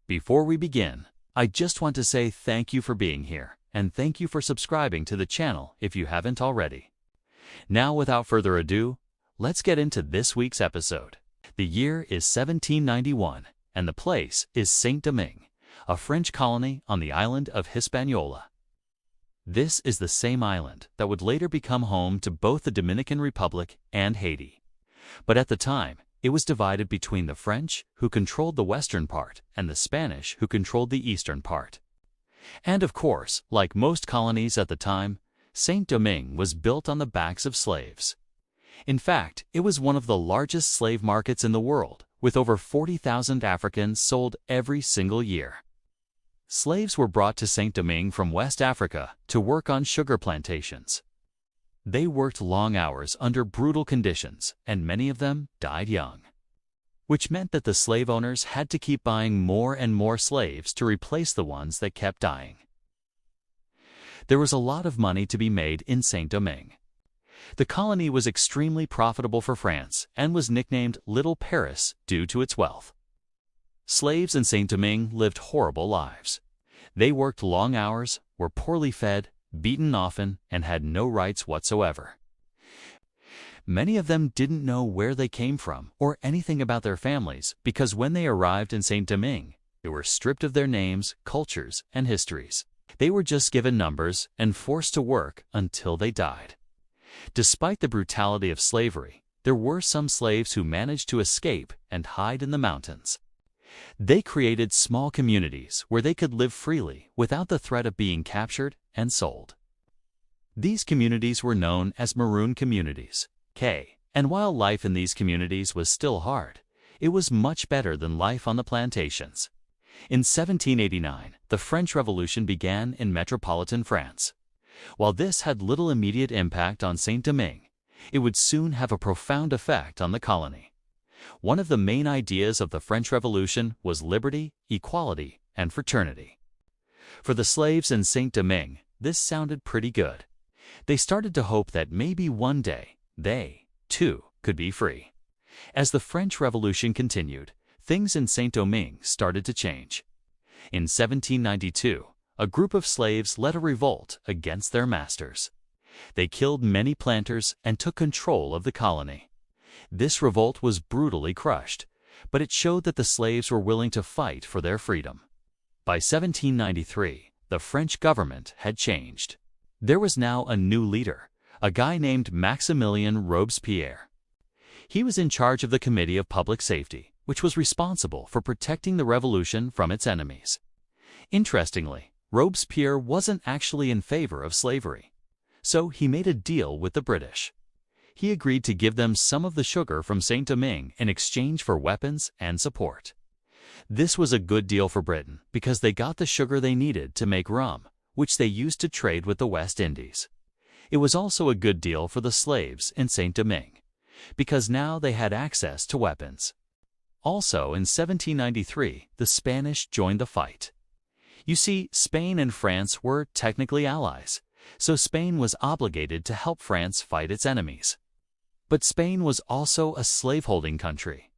Before we begin, I just want to say thank you for being here, and thank you for subscribing to the channel if you haven't already. Now, without further ado, let's get into this week's episode. The year is 1791, and the place is Saint-Domingue, a French colony on the island of Hispaniola. This is the same island that would later become home to both the Dominican Republic and Haiti. But at the time, it was divided between the French, who controlled the western part, and the Spanish, who controlled the eastern part. And of course, like most colonies at the time, Saint-Domingue was built on the backs of slaves. In fact, it was one of the largest slave markets in the world, with over 40,000 Africans sold every single year. Slaves were brought to Saint-Domingue from West Africa to work on sugar plantations. They worked long hours under brutal conditions, and many of them died young, which meant that the slave owners had to keep buying more and more slaves to replace the ones that kept dying. There was a lot of money to be made in Saint-Domingue. The colony was extremely profitable for France and was nicknamed Little Paris due to its wealth. Slaves in Saint-Domingue lived horrible lives. They worked long hours, were poorly fed, beaten often, and had no rights whatsoever. Many of them didn't know where they came from or anything about their families because when they arrived in Saint-Domingue, they were stripped of their names, cultures, and histories. They were just given numbers and forced to work until they died. Despite the brutality of slavery, there were some slaves who managed to escape and hide in the mountains. They created small communities where they could live freely without the threat of being captured and sold. These communities were known as Maroon communities, and while life in these communities was still hard, it was much better than life on the plantations. In 1789, the French Revolution began in metropolitan France. While this had little immediate impact on Saint-Domingue, it would soon have a profound effect on the colony. One of the main ideas of the French Revolution was liberty, equality, and fraternity. For the slaves in Saint-Domingue, this sounded pretty good. They started to hope that maybe one day they, too, could be free. As the French Revolution continued, things in Saint-Domingue started to change. In 1792, a group of slaves led a revolt against their masters. They killed many planters and took control of the colony. This revolt was brutally crushed, but it showed that the slaves were willing to fight for their freedom. By 1793, the French government had changed. There was now a new leader, a guy named Maximilien Robespierre. He was in charge of the Committee of Public Safety, which was responsible for protecting the revolution from its enemies. Interestingly, Robespierre wasn't actually in favor of slavery, so he made a deal with the British. He agreed to give them some of the sugar from Saint-Domingue in exchange for weapons and support. This was a good deal for Britain because they got the sugar they needed to make rum, which they used to trade with the West Indies. It was also a good deal for the slaves in Saint-Domingue because now they had access to weapons. Also, in 1793, the Spanish joined the fight. You see, Spain and France were technically allies, so Spain was obligated to help France fight its enemies. But Spain was also a slaveholding country,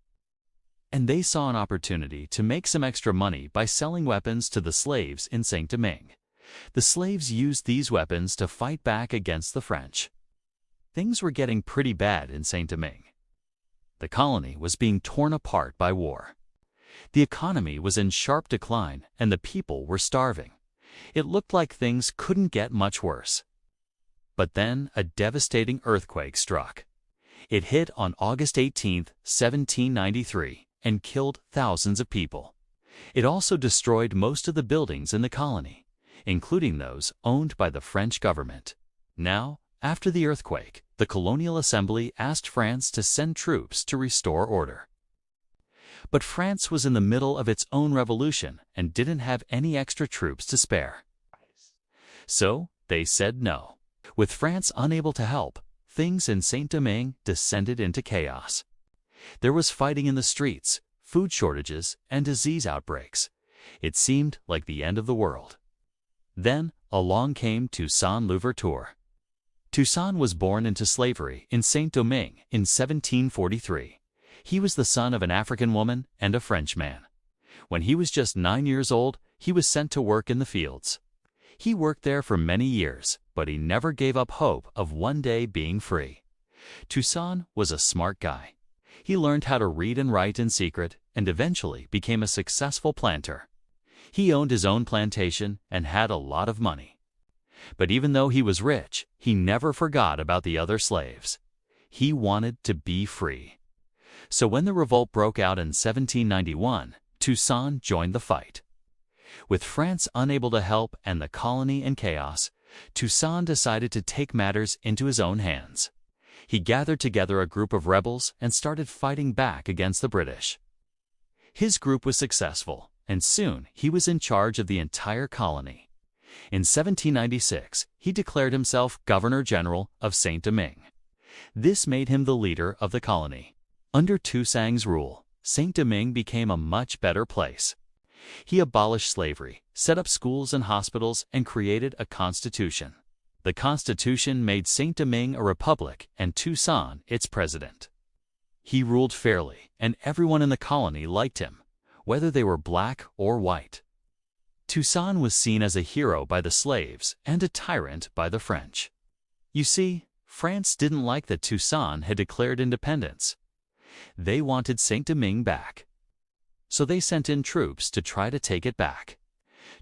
and they saw an opportunity to make some extra money by selling weapons to the slaves in Saint-Domingue. The slaves used these weapons to fight back against the French. Things were getting pretty bad in Saint-Domingue. The colony was being torn apart by war. The economy was in sharp decline and the people were starving. It looked like things couldn't get much worse. But then a devastating earthquake struck. It hit on August 18, 1793, and killed thousands of people. It also destroyed most of the buildings in the colony, including those owned by the French government. Now, after the earthquake, the Colonial Assembly asked France to send troops to restore order. But France was in the middle of its own revolution and didn't have any extra troops to spare. So, they said no. With France unable to help, things in Saint-Domingue descended into chaos. There was fighting in the streets, food shortages, and disease outbreaks. It seemed like the end of the world. Then, along came Toussaint Louverture. Toussaint was born into slavery in Saint-Domingue in 1743. He was the son of an African woman and a French man. When he was just 9 years old, he was sent to work in the fields. He worked there for many years, but he never gave up hope of one day being free. Toussaint was a smart guy. He learned how to read and write in secret and eventually became a successful planter. He owned his own plantation and had a lot of money. But even though he was rich, he never forgot about the other slaves. He wanted to be free. So when the revolt broke out in 1791, Toussaint joined the fight. With France unable to help and the colony in chaos, Toussaint decided to take matters into his own hands. He gathered together a group of rebels and started fighting back against the British. His group was successful, and soon he was in charge of the entire colony. In 1796, he declared himself Governor-General of Saint-Domingue. This made him the leader of the colony. Under Toussaint's rule, Saint-Domingue became a much better place. He abolished slavery, set up schools and hospitals, and created a constitution. The constitution made Saint-Domingue a republic and Toussaint its president. He ruled fairly, and everyone in the colony liked him, whether they were black or white. Toussaint was seen as a hero by the slaves and a tyrant by the French. You see, France didn't like that Toussaint had declared independence. They wanted Saint-Domingue back. So they sent in troops to try to take it back.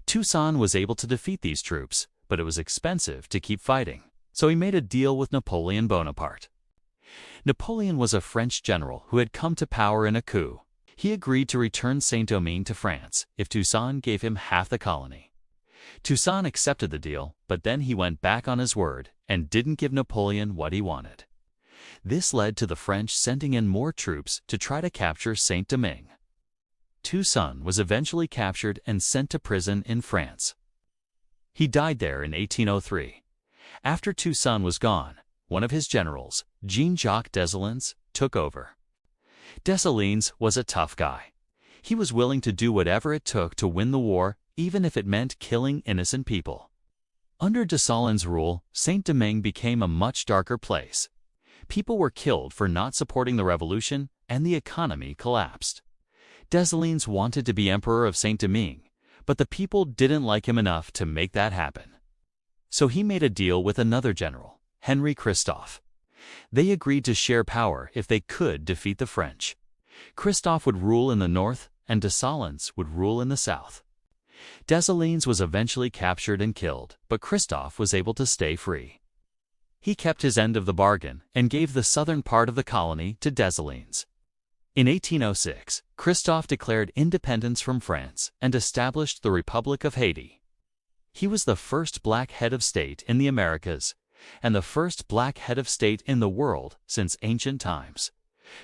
Toussaint was able to defeat these troops, but it was expensive to keep fighting, so he made a deal with Napoleon Bonaparte. Napoleon was a French general who had come to power in a coup. He agreed to return Saint-Domingue to France if Toussaint gave him half the colony. Toussaint accepted the deal, but then he went back on his word and didn't give Napoleon what he wanted. This led to the French sending in more troops to try to capture Saint-Domingue. Toussaint was eventually captured and sent to prison in France. He died there in 1803. After Toussaint was gone, one of his generals, Jean-Jacques Dessalines, took over. Dessalines was a tough guy. He was willing to do whatever it took to win the war, even if it meant killing innocent people. Under Dessalines' rule, Saint-Domingue became a much darker place. People were killed for not supporting the revolution, and the economy collapsed. Dessalines wanted to be emperor of Saint-Domingue, but the people didn't like him enough to make that happen. So he made a deal with another general, Henri Christophe. They agreed to share power if they could defeat the French. Christophe would rule in the north, and Dessalines would rule in the south. Dessalines was eventually captured and killed, but Christophe was able to stay free. He kept his end of the bargain and gave the southern part of the colony to Dessalines. In 1806, Christophe declared independence from France and established the Republic of Haiti. He was the first black head of state in the Americas, and the first black head of state in the world since ancient times.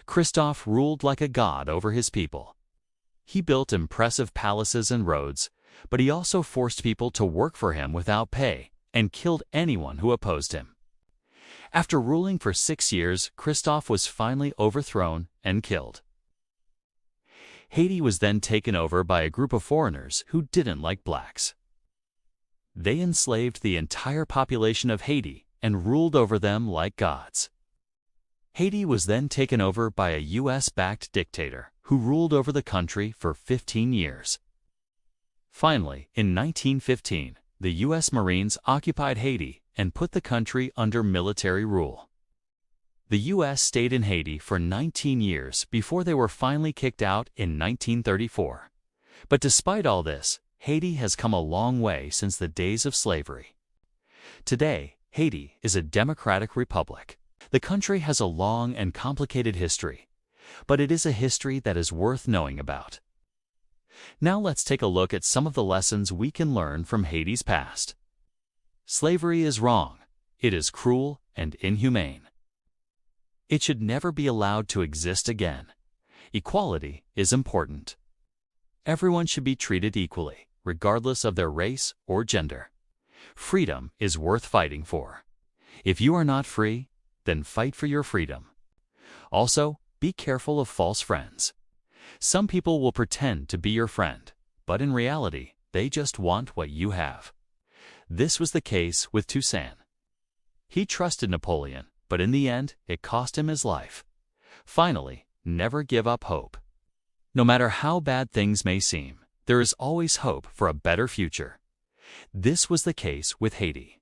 Christophe ruled like a god over his people. He built impressive palaces and roads, but he also forced people to work for him without pay and killed anyone who opposed him. After ruling for 6 years, Christophe was finally overthrown and killed. Haiti was then taken over by a group of foreigners who didn't like blacks. They enslaved the entire population of Haiti and ruled over them like gods. Haiti was then taken over by a US-backed dictator who ruled over the country for 15 years. Finally, in 1915, the US Marines occupied Haiti and put the country under military rule. The US stayed in Haiti for 19 years before they were finally kicked out in 1934. But despite all this, Haiti has come a long way since the days of slavery. Today, Haiti is a democratic republic. The country has a long and complicated history, but it is a history that is worth knowing about. Now let's take a look at some of the lessons we can learn from Haiti's past. Slavery is wrong. It is cruel and inhumane. It should never be allowed to exist again. Equality is important. Everyone should be treated equally, regardless of their race or gender. Freedom is worth fighting for. If you are not free, then fight for your freedom. Also, be careful of false friends. Some people will pretend to be your friend, but in reality, they just want what you have. This was the case with Toussaint. He trusted Napoleon, but in the end, it cost him his life. Finally, never give up hope. No matter how bad things may seem, there is always hope for a better future. This was the case with Haiti.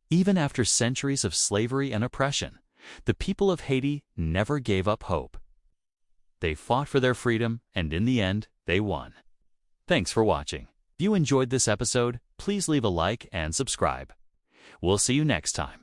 Even after centuries of slavery and oppression, the people of Haiti never gave up hope. They fought for their freedom, and in the end, they won. Thanks for watching. If you enjoyed this episode, please leave a like and subscribe. We'll see you next time.